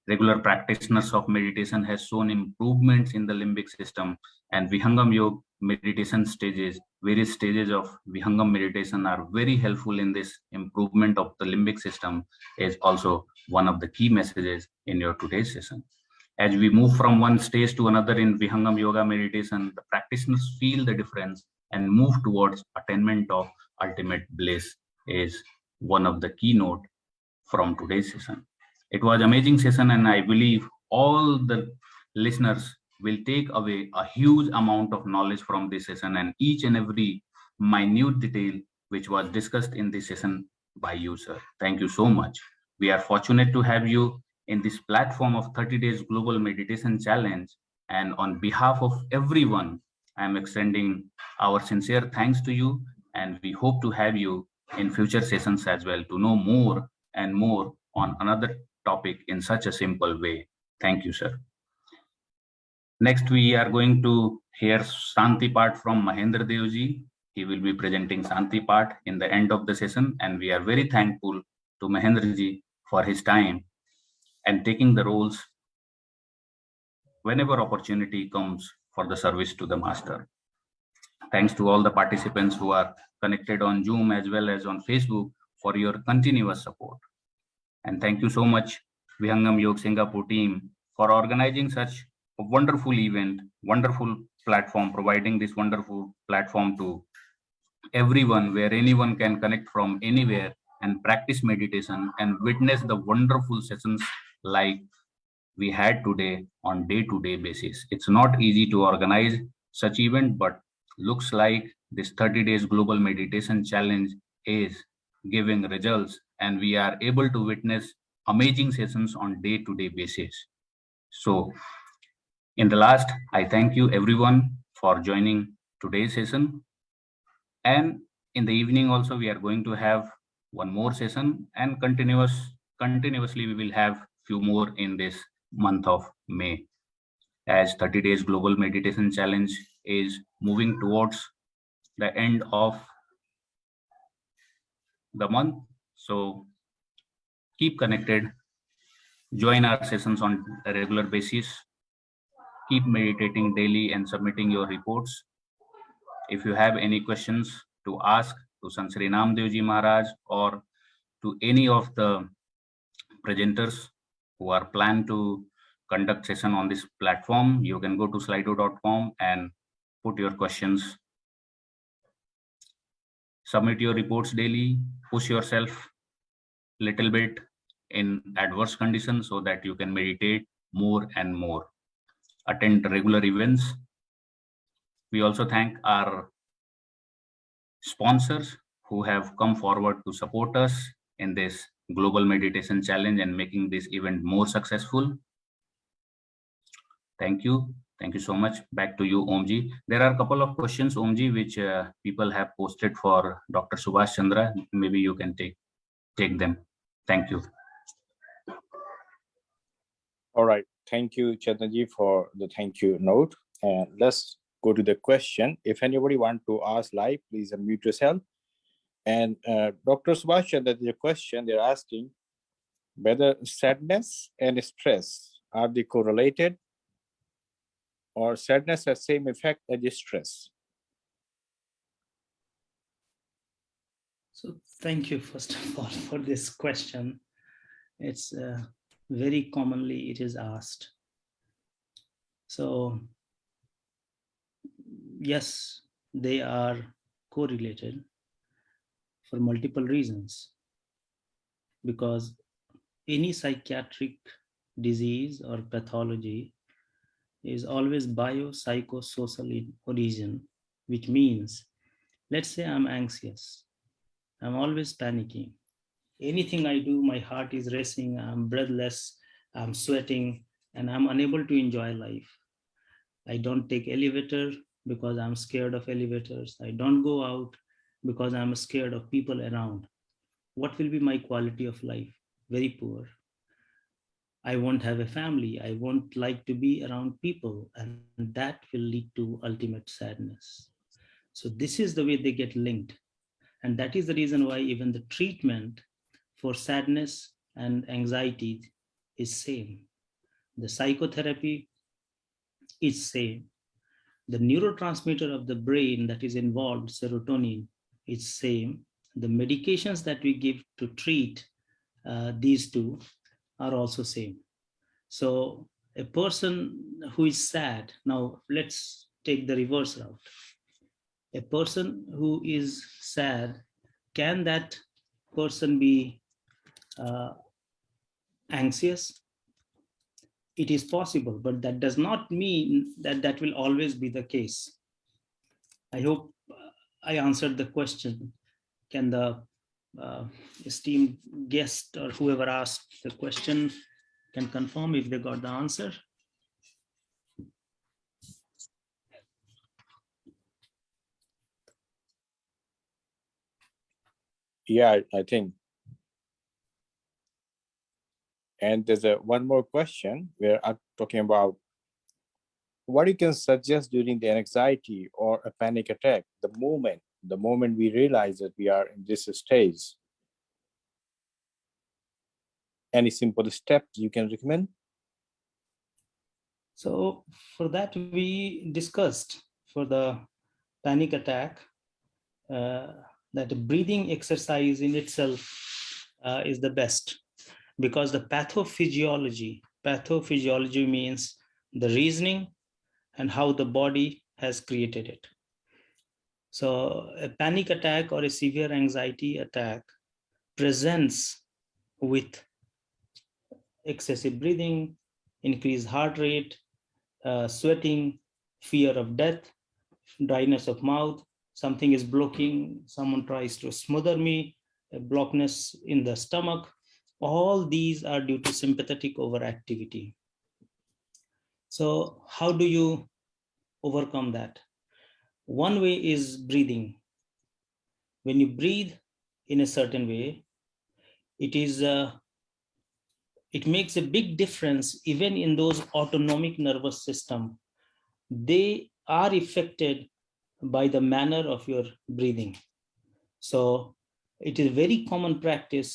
Speaker 4: Regular practitioners of meditation has shown improvements in the limbic system, and Vihangam Yoga meditation stages, various stages of Vihangam meditation are very helpful in this improvement of the limbic system is also one of the key messages in your today's session. As we move from one stage to another in Vihangam Yoga meditation, the practitioners feel the difference and move towards attainment of ultimate bliss is one of the keynote from today's session. It was amazing session, and I believe all the listeners will take away a huge amount of knowledge from this session and each and every minute detail which was discussed in this session by you, sir. Thank you so much. We are fortunate to have you in this platform of 30 days global meditation challenge, and on behalf of everyone, I am extending our sincere thanks to you, and we hope to have you in future sessions as well to know more and more on another topic in such a simple way. Thank you, sir. Next, we are going to hear Shanti part from Mahendra Devji. He will be presenting Shanti part in the end of the session, and we are very thankful to Mahendra ji for his time and taking the roles whenever opportunity comes for the service to the master. Thanks to all the participants who are connected on Zoom as well as on Facebook for your continuous support. And thank you so much, Vihangam Yoga Singapore team, for organizing such a wonderful event, wonderful platform, providing this wonderful platform to everyone where anyone can connect from anywhere and practice meditation and witness the wonderful sessions like we had today on day-to-day basis. It's not easy to organize such event, but looks like this 30 days global meditation challenge is giving results, and we are able to witness amazing sessions on day-to-day basis. So in the last, I thank you everyone for joining today's session. And in the evening also, we are going to have one more session and continuous continuously we will have few more in this month of May, as 30 days global meditation challenge is moving towards the end of the month. So keep connected, join our sessions on a regular basis, keep meditating daily and submitting your reports. If you have any questions to ask to Sant Sri Namdev Ji Maharaj or to any of the presenters who are planned to conduct session on this platform, you can go to slido.com and put your questions. Submit your reports daily, push yourself little bit in adverse conditions so that you can meditate more and more. Attend regular events. We also thank our sponsors who have come forward to support us in this global meditation challenge and making this event more successful. Thank you. Thank you so much. Back to you, Omji. There are a couple of questions, Omji, which people have posted for Dr. Subhash Chandra. Maybe you can take them. Thank you.
Speaker 1: All right. Thank you, Chandraji, for the thank you note. And let's go to the question. If anybody want to ask live, please unmute yourself. And Dr. Subhash Chandra, the question they're asking whether sadness and stress, are they correlated, or sadness has same effect as stress?
Speaker 3: So thank you, first of all, for this question. It's very commonly it is asked. So yes, they are correlated for multiple reasons, because any psychiatric disease or pathology is always biopsychosocial in origin, which means, let's say I'm anxious, I'm always panicking. Anything I do, my heart is racing, I'm breathless, I'm sweating, and I'm unable to enjoy life. I don't take elevator because I'm scared of elevators. I don't go out because I'm scared of people around. What will be my quality of life? Very poor. I won't have a family. I won't like to be around people, and that will lead to ultimate sadness. So this is the way they get linked. And that is the reason why even the treatment for sadness and anxiety is same. The psychotherapy is same. The neurotransmitter of the brain that is involved, serotonin, is same. The medications that we give to treat these two are also same. So a person who is sad, now let's take the reverse route. A person who is sad, can that person be anxious? It is possible, but that does not mean that that will always be the case. I hope I answered the question. Can the esteemed guest or whoever asked the question can confirm if they got the answer?
Speaker 1: Yeah, I think. And there's one more question where I'm talking about what you can suggest during the anxiety or a panic attack, the moment we realize that we are in this stage. Any simple steps you can recommend?
Speaker 3: So for that, we discussed for the panic attack that breathing exercise in itself is the best, because the pathophysiology means the reasoning and how the body has created it. So a panic attack or a severe anxiety attack presents with excessive breathing, increased heart rate, sweating, fear of death, dryness of mouth, something is blocking, someone tries to smother me, a blockness in the stomach. All these are due to sympathetic overactivity. So how do you overcome that? One way is breathing. When you breathe in a certain way, it is it makes a big difference even in those autonomic nervous system. They are affected by the manner of your breathing. So it is very common practice,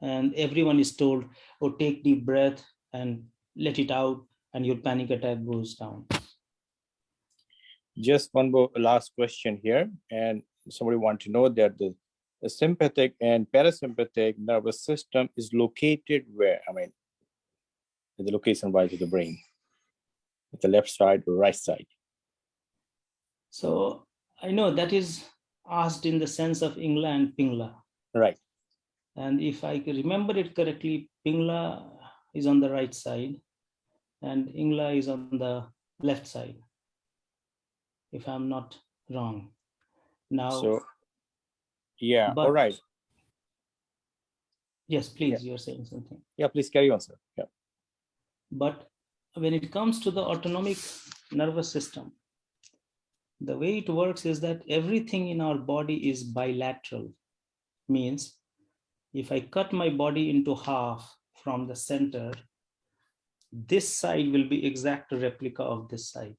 Speaker 3: and everyone is told, oh, take deep breath and let it out, and your panic attack goes down.
Speaker 1: Just one more last question here, and somebody want to know that the sympathetic and parasympathetic nervous system is located where? I mean, the location wise of the brain, at the left side or right side?
Speaker 3: So I know that is asked in the sense of Ingla and Pingla.
Speaker 1: Right.
Speaker 3: And if I remember it correctly, Pingla is on the right side and Ingla is on the left side, if I'm not wrong. Now,
Speaker 1: So, yeah,
Speaker 3: but,
Speaker 1: all right.
Speaker 3: Yes, please, you're saying something.
Speaker 1: Yeah, please carry on, sir. Yeah.
Speaker 3: But when it comes to the autonomic nervous system, the way it works is that everything in our body is bilateral. Means if I cut my body into half from the center, this side will be exact replica of this side.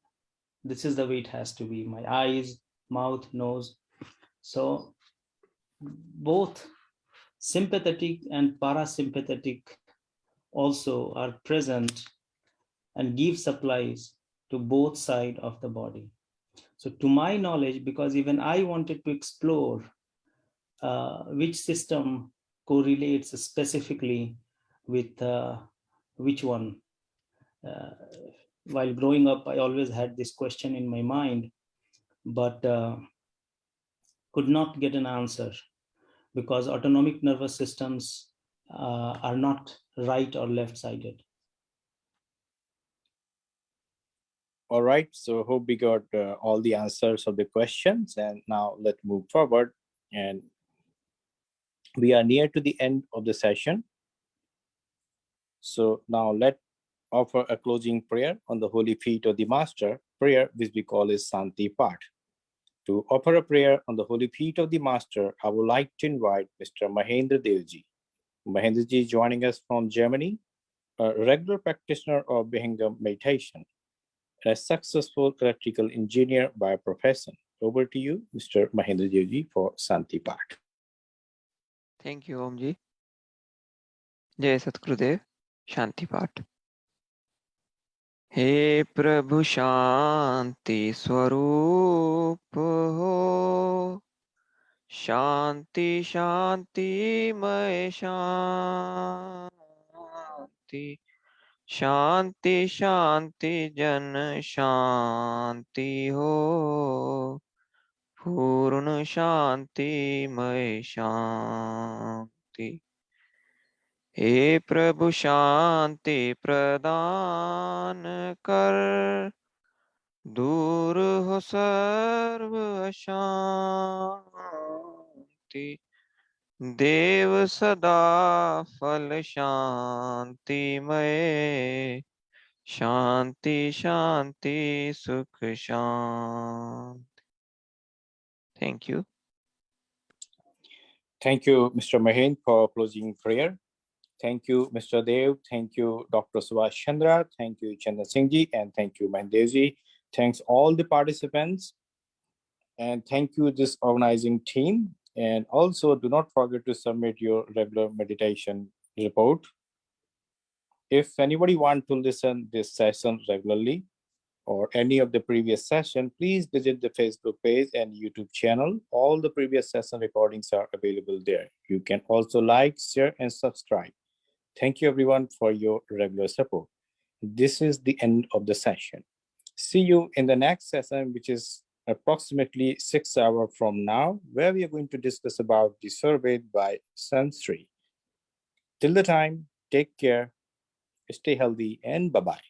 Speaker 3: This is the way it has to be. My eyes, mouth, nose. So both sympathetic and parasympathetic also are present and give supplies to both sides of the body. So to my knowledge, because even I wanted to explore which system correlates specifically with which one. While growing up, I always had this question in my mind, but could not get an answer because autonomic nervous systems are not right or left-sided.
Speaker 1: All right. So hope we got all the answers of the questions, and now let's move forward. And we are near to the end of the session. So now let's offer a closing prayer on the holy feet of the Master, prayer which we call is Santi Path. To offer a prayer on the holy feet of the Master, I would like to invite Mr. Mahendra Devji. Mahendra ji is joining us from Germany, a regular practitioner of Vihanga meditation, a successful electrical engineer by profession. Over to you, Mr. Mahendra Devji, for Santi Path.
Speaker 5: Thank you, Omji. जय सतगुरुदेव शांति पाठ। हे प्रभु शांति स्वरूप हो, शांति शांति मय शांति, शांति शांति जन शांति हो, पूर्ण शांति मय शांति। हे प्रभु शांति प्रदान कर, दूर हो सर्व अशांति, देव सदा फल शांतिमय, शांति शांति सुख शांति। Thank you.
Speaker 1: Thank you, Mr. Mahendra, for closing prayer. Thank you, Mr. Dev. Thank you, Dr. Subhash Chandra. Thank you, Chandra Singh ji, and thank you, Mahendra. Thanks all the participants, and thank you this organizing team. And also, do not forget to submit your regular meditation report. If anybody want to listen this session regularly or any of the previous session, please visit the Facebook page and YouTube channel. All the previous session recordings are available there. You can also like, share, and subscribe. Thank you everyone for your regular support. This is the end of the session. See you in the next session, which is approximately 6 hours from now, where we are going to discuss about the survey by Sansri. Till the time, take care, stay healthy, and bye-bye.